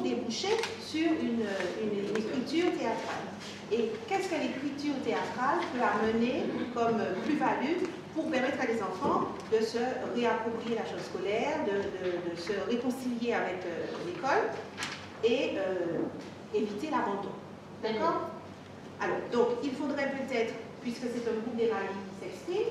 Déboucher sur une écriture théâtrale. Et qu'est-ce que l'écriture théâtrale peut amener comme plus-value pour permettre à les enfants de se réapproprier la chose scolaire, de se réconcilier avec l'école et éviter l'abandon. D'accord? Alors, donc, il faudrait peut-être, puisque c'est un groupe d'évaluation qui s'exprime,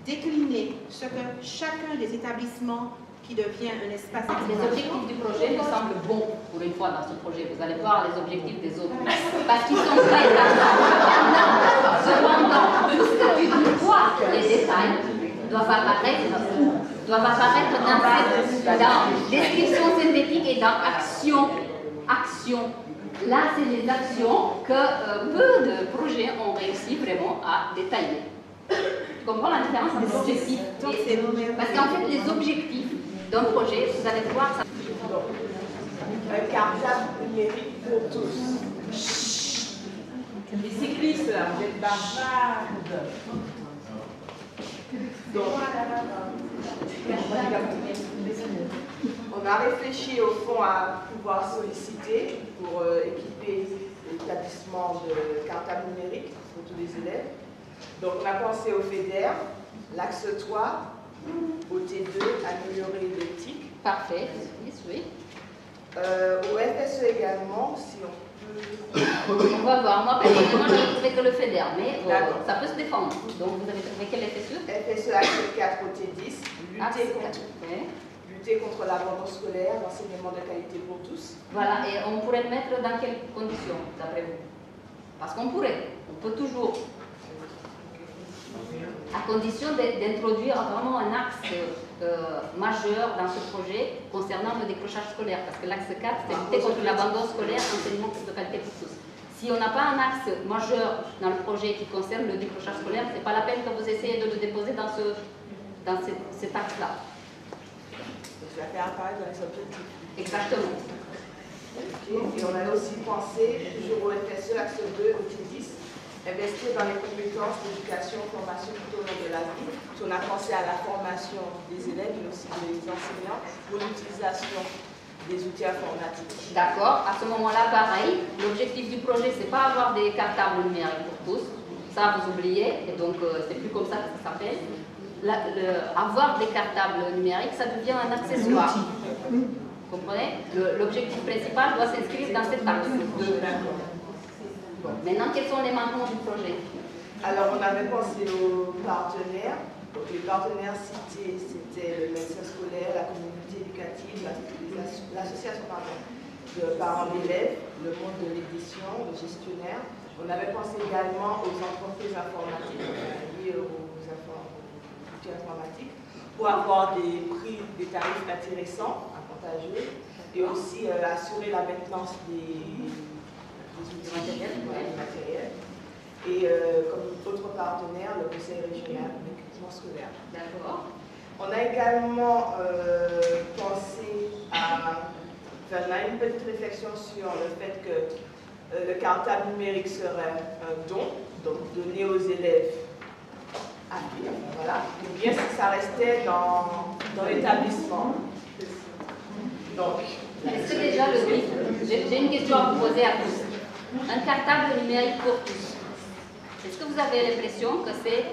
décliner ce que chacun des établissements qui devient un espace. Les objectifs du projet me semblent bons pour une fois dans ce projet. Vous allez voir les objectifs des autres. Parce qu'ils sont très importants. Cependant, tout ce que tu vois, les détails, doivent apparaître dans description synthétique et dans action. Là, c'est les actions que peu de projets ont réussi vraiment à détailler. Tu comprends la différence entre les objectifs parce qu'en fait, les objectifs d'un projet, vous allez voir ça. Un cartable numérique pour tous. Les cyclistes, là, vous êtes bavardes. Donc, on a réfléchi au fond à pouvoir solliciter pour équiper l'établissement de cartable numérique pour tous les élèves. Donc, on a pensé au FEDER, l'axe toit, au T2, améliorer l'éthique. Parfait, oui. Au FSE également, si on peut... On va voir. Moi, personnellement, je n'ai trouvé que le FEDER, mais ça peut se défendre. Donc, vous avez trouvé quel FSE? FSE axe 4 au T10, lutter contre l'abandon scolaire, l'enseignement de qualité pour tous. Voilà, et on pourrait le mettre dans quelles conditions, d'après vous? Parce qu'on peut toujours, à condition d'introduire vraiment un axe majeur dans ce projet concernant le décrochage scolaire, parce que l'axe 4, c'est lutter contre l'abandon scolaire, enseignement de qualité pour tous. Si on n'a pas un axe majeur dans le projet qui concerne le décrochage scolaire, ce n'est pas la peine que vous essayez de le déposer dans cet axe-là. Ça fait apparaître dans les objectifs. Exactement. Okay. Et on a aussi pensé, toujours au FSE, axe 2, au T10, investir dans les compétences d'éducation, formation tout au long de la vie. On a pensé à la formation des élèves, mais aussi des enseignants, pour l'utilisation des outils informatiques. D'accord. À ce moment-là, pareil, l'objectif du projet, c'est pas avoir des cartables numériques pour tous. Ça, vous oubliez, et donc c'est plus comme ça que ça s'appelle. Avoir des cartables numériques, ça devient un accessoire. Vous comprenez? L'objectif principal doit s'inscrire dans cette axe. Maintenant, quels sont les manquements du projet? Alors, on avait pensé aux partenaires. Donc, les partenaires cités, c'était le médecin scolaire, la communauté éducative, l'association de parents d'élèves, le monde de l'édition, le gestionnaire. On avait pensé également aux entreprises informatiques, liées aux outils informatiques, pour avoir des prix, des tarifs intéressants, avantageux, et aussi assurer la maintenance des outils matériels. Et comme autre partenaire, le conseil régional d'équipement scolaire. D'accord. On a également pensé à... Enfin, on a une petite réflexion sur le fait que le cartable numérique serait un don, donc donné aux élèves à vie, voilà. Ou bien si ça restait dans l'établissement. Donc... Est-ce que déjà le but, j'ai une question à vous poser à tous. Un cartable numérique pour tous. Est-ce que vous avez l'impression que c'est...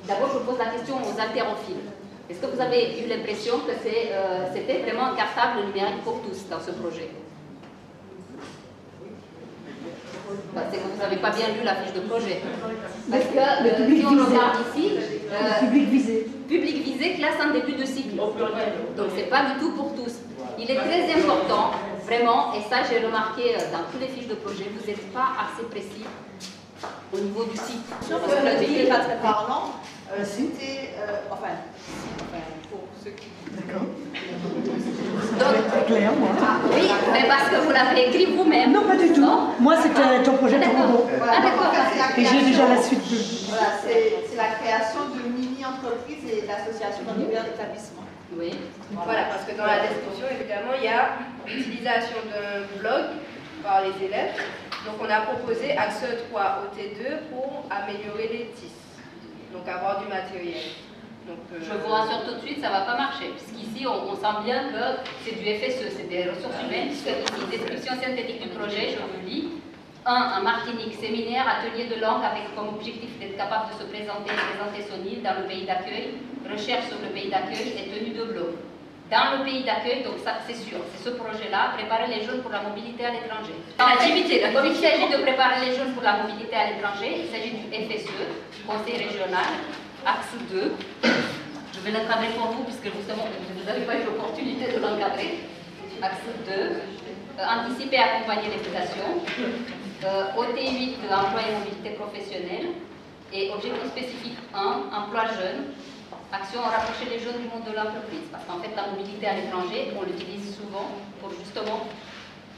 D'abord, je pose la question aux haltérophiles. Est-ce que vous avez eu l'impression que c'était vraiment un cartable numérique pour tous dans ce projet? C'est que vous n'avez pas bien lu la fiche de projet. Parce que si on regarde ici, public visé, classe en début de cycle. Donc ce n'est pas du tout pour tous. Il est très important, vraiment, et ça j'ai remarqué dans toutes les fiches de projet, vous n'êtes pas assez précis au niveau du site. Parce que le deal est pas très parlant. C'était, pour ceux qui... D'accord. Donc, Claire, moi. oui, mais parce que vous l'avez écrit vous-même. Non, pas du tout. Non. Moi, c'était ton projet de robot. Ah, d'accord. Et j'ai déjà la suite. Voilà, c'est la création de mini-entreprises et d'associations dans divers établissements. Oui. Voilà, parce que dans la description, évidemment, il y a l'utilisation d'un blog par les élèves. Donc, on a proposé Axe 3 OT2 pour améliorer les TIS, donc avoir du matériel. Donc, Je vous rassure tout de suite, ça ne va pas marcher, puisqu'ici, on sent bien que c'est du FSE, c'est des ressources humaines, puisque ici, description synthétique du projet, je vous lis. 1. En Martinique, séminaire, atelier de langue avec comme objectif d'être capable de se présenter et présenter son île dans le pays d'accueil, recherche sur le pays d'accueil et tenue de blog. Dans le pays d'accueil, donc ça c'est sûr, c'est ce projet-là, préparer les jeunes pour la mobilité à l'étranger. L'activité, comme il s'agit de préparer les jeunes pour la mobilité à l'étranger, il s'agit du FSE, Conseil régional, axe 2. Je vais l'encadrer pour vous, puisque justement, vous n'avez pas eu l'opportunité de l'encadrer. Axe 2, anticiper et accompagner les mutations. OT8, emploi et mobilité professionnelle. Et objectif spécifique 1, emploi jeune. Action rapprocher les jeunes du monde de l'entreprise. Parce qu'en fait, la mobilité à l'étranger, on l'utilise souvent pour justement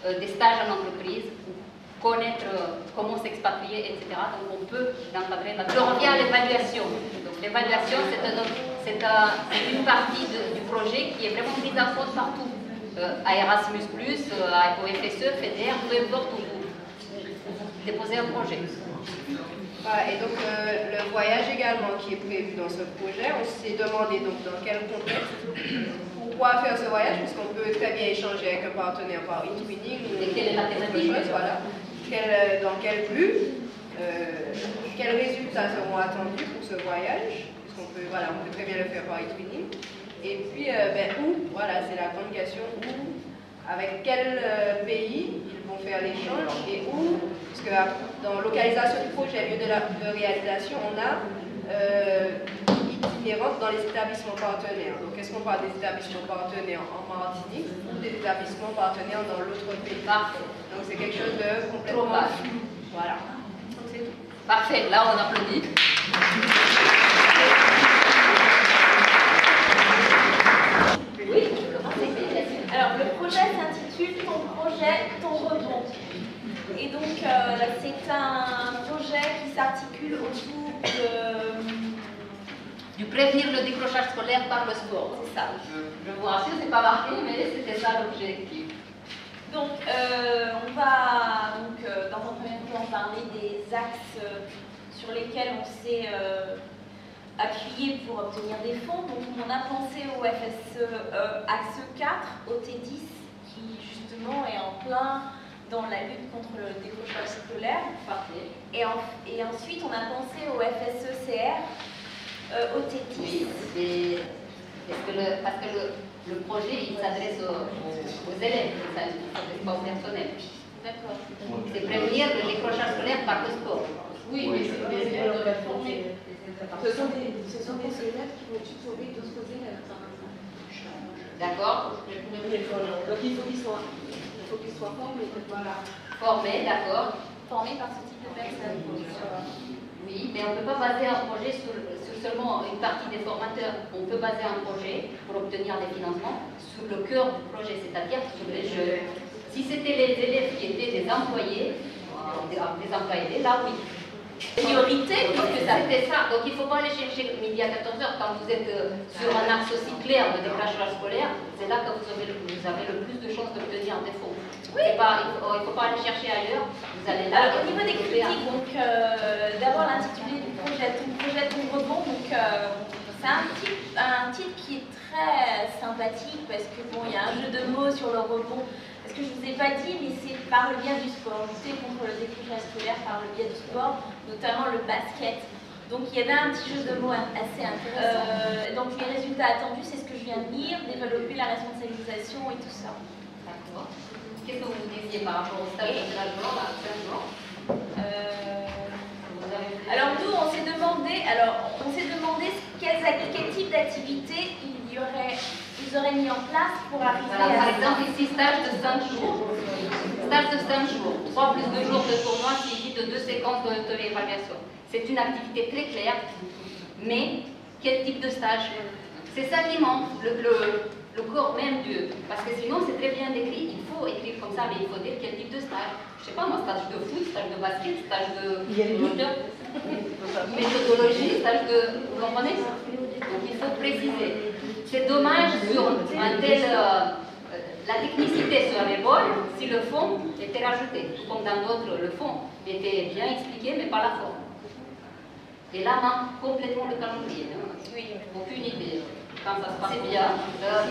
des stages en entreprise, pour connaître comment s'expatrier, etc. Donc on peut l'encadrer. Je reviens à l'évaluation. Donc l'évaluation, c'est une partie du projet qui est vraiment prise en compte partout. À Erasmus+, au FSE, FEDER, peu importe où vous déposez un projet. voilà, et donc le voyage également qui est prévu dans ce projet, on s'est demandé donc dans quel contexte, pourquoi faire ce voyage, parce qu'on peut très bien échanger avec un partenaire par e-twinning ou Et quelle est la thématique? voilà. Dans quel but, quels résultats seront attendus pour ce voyage, puisqu'on peut, voilà, on peut très bien le faire par e-twinning. Et puis, où, voilà, c'est la grande question, où, avec quel pays ils vont faire l'échange et où, puisque dans localisation du projet, lieu de réalisation, on a itinérante dans les établissements partenaires. Donc, est-ce qu'on parle des établissements partenaires en Martinique ou des établissements partenaires dans l'autre pays? Parfait. Donc, c'est quelque chose de complètement... Voilà. Donc, c'est tout. Parfait, là on applaudit. Oui, alors le projet s'intitule Ton projet, ton rebond. Et donc c'est un projet qui s'articule autour Du prévenir le décrochage scolaire par le sport. C'est ça. Je vous rassure, c'est pas marqué, mais c'était ça l'objectif. Donc on va dans un premier temps parler des axes sur lesquels on s'est appuyé pour obtenir des fonds. Donc on a pensé au FSE axe 4, au T10, qui justement est en plein dans la lutte contre le décrochage scolaire. Parfait. Et ensuite on a pensé au FSE-CR, au T10. Oui, parce que le projet il s'adresse aux élèves, il ne s'adresse pas au personnel. D'accord. C'est prévenir le décrochage scolaire par le sport. Oui, mais c'est des élèves de former. Ce sont des élèves qui vont tutorer d'autres élèves. D'accord. Donc il faut qu'ils soient formés. Voilà. Formés, d'accord. Formés par ce type de personnes. Oui, mais on ne peut pas baser un projet sur seulement une partie des formateurs. On peut baser un projet pour obtenir des financements sur le cœur du projet, c'est-à-dire sur les jeunes. Si c'était les élèves qui étaient des employés, là oui. Priorité, puisque ça C'était ça. Donc il ne faut pas aller chercher midi à 14h quand vous êtes sur un axe aussi clair de décrochage scolaire. C'est là que vous avez le plus de chances d'obtenir des fonds. Oui. Il ne faut pas aller chercher ailleurs. Vous allez là. Alors, au niveau des critiques, donc d'abord l'intitulé du projet, ton rebond, donc c'est un titre qui est très sympathique parce que bon, il y a un jeu de mots sur le rebond. Parce que je ne vous ai pas dit, mais c'est par le biais du sport. Lutter contre le décrochage scolaire par le biais du sport, notamment le basket. Donc il y avait un petit jeu de mots assez intéressant. Donc les résultats attendus, c'est ce que je viens de lire, développer la responsabilisation et tout ça. D'accord. Qu'est-ce que vous disiez par rapport au stage de blanc, Alors nous, on s'est demandé quel type d'activité ils auraient mis en place pour arriver voilà, à... par exemple, ici, stage de 5 jours. stage de 5 jours, 3 plus 2 jours de tournoi suivi de 2 séquences d'auto-évaluation. C'est une activité très claire, mais quel type de stage? C'est ça qui manque, le corps même du... Parce que sinon, c'est très bien décrit. Il faut écrire comme ça, mais il faut dire quel type de stage. Je sais pas moi, stage de foot, stage de basket, stage de méthodologie, stage de... Vous comprenez? Donc il faut préciser. C'est dommage sur un tel... la technicité sur les vols, si le fond était rajouté. Comme dans d'autres, le fond était bien expliqué, mais pas la forme. Et là, manque complètement le calendrier. Oui, aucune idée quand ça se passe bien.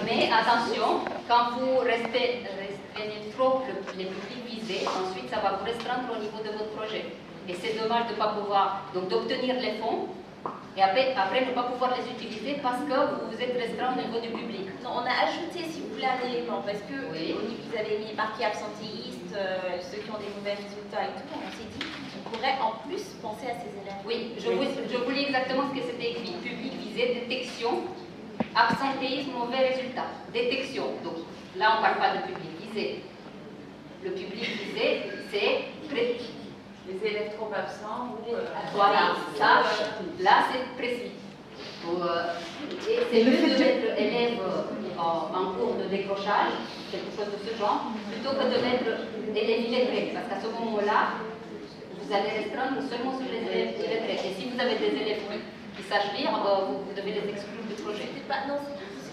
Mais attention, quand vous restreignez trop les publics visés, ensuite ça va vous restreindre au niveau de votre projet. Et c'est dommage de ne pas pouvoir, donc d'obtenir les fonds, et après ne pas pouvoir les utiliser parce que vous êtes restreint au niveau du public. Non, on a ajouté, si vous voulez, un élément, parce que oui. Vous avez mis marqué absentéiste, ceux qui ont des mauvais résultats et tout, on s'est dit qu'on pourrait en plus penser à ces élèves. Oui, je vous lis exactement ce que c'était écrit. Public visé, détection, absentéisme, mauvais résultat. Détection. Donc là, on ne parle pas de public visé. Le public visé, c'est les élèves trop absents ou voilà, ça, là c'est précis. C'est mieux de mettre élève en cours de décrochage, quelque chose de ce genre, plutôt que de mettre élèves illettrés, parce qu'à ce moment-là, vous allez restreindre seulement sur les élèves illettrés. Et si vous avez des élèves qui sachent lire, vous devez les exclure du projet.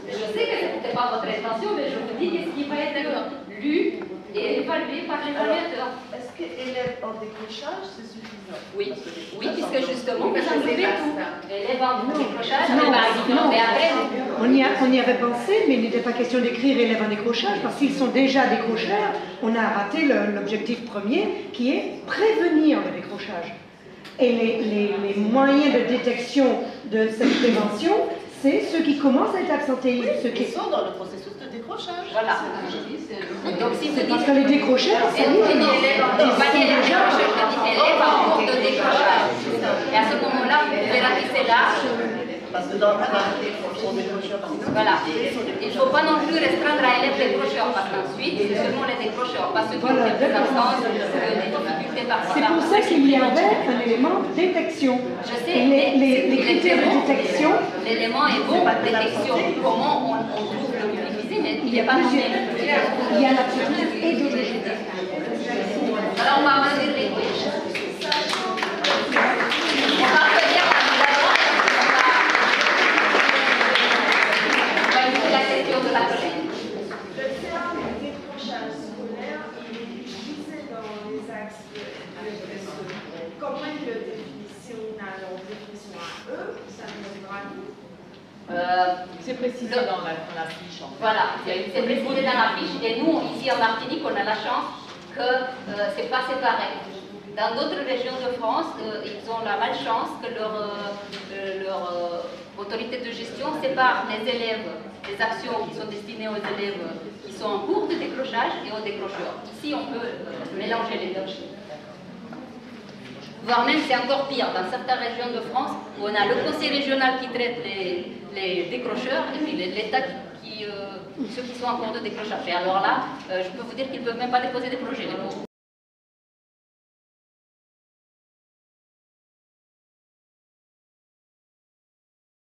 Je sais que ce n'était pas votre intention, mais je vous dis qu'est-ce qui va être lu et évalué par l'évaluateur. Est-ce que élèves en décrochage, c'est suffisant? Oui, oui, puisque justement, vous englobez tout. Élèves en décrochage, mais après... On y avait pensé, mais il n'était pas question d'écrire élèves en décrochage, parce qu'ils sont déjà décrocheurs. On a raté l'objectif premier, qui est prévenir le décrochage. Et les moyens de détection de cette prévention, c'est ceux qui commencent à être absentéistes, ceux qui sont dans le processus de décrochage. Voilà. Donc si vous dites... Parce que les décrocheurs, c'est élèves en cours de décrochage. Et à ce moment-là, vous pouvez ratisser l'âge. Parce que dans les décrocheurs, voilà. Il ne faut pas non plus restreindre à élèves décrocheurs, parce qu'ensuite, c'est seulement les décrocheurs, pas ceux qui ont quelques absences, des difficultés par-ci. C'est pour ça qu'il y avait un élément détection. Je sais, les critères de détection. L'élément est bon, détection. Comment on trouve le public visé, mais il n'y a pas de Il y a l'absence et d'autres choses. Alors on va avancer les quiz. On va revenir la question de la collègue. Le terme décrochage scolaire, il est utilisé dans les axes de l'EPSE. Comment il le définit? Si on a leur définition à eux, ça nous arrivera à nous? c'est précisé dans la fiche. En fait. Voilà, c'est précisé dans la fiche. Et nous, ici en Martinique, on a la chance que c'est pas séparé. Dans d'autres régions de France, ils ont la malchance que leur autorité de gestion sépare les élèves, les actions qui sont destinées aux élèves qui sont en cours de décrochage et aux décrocheurs. Ici, on peut mélanger les deux. Voire même, c'est encore pire. Dans certaines régions de France, où on a le conseil régional qui traite les décrocheurs et puis l'État ceux qui sont en cours de décrochage. Et alors là, je peux vous dire qu'ils ne peuvent même pas déposer des projets, les pauvres.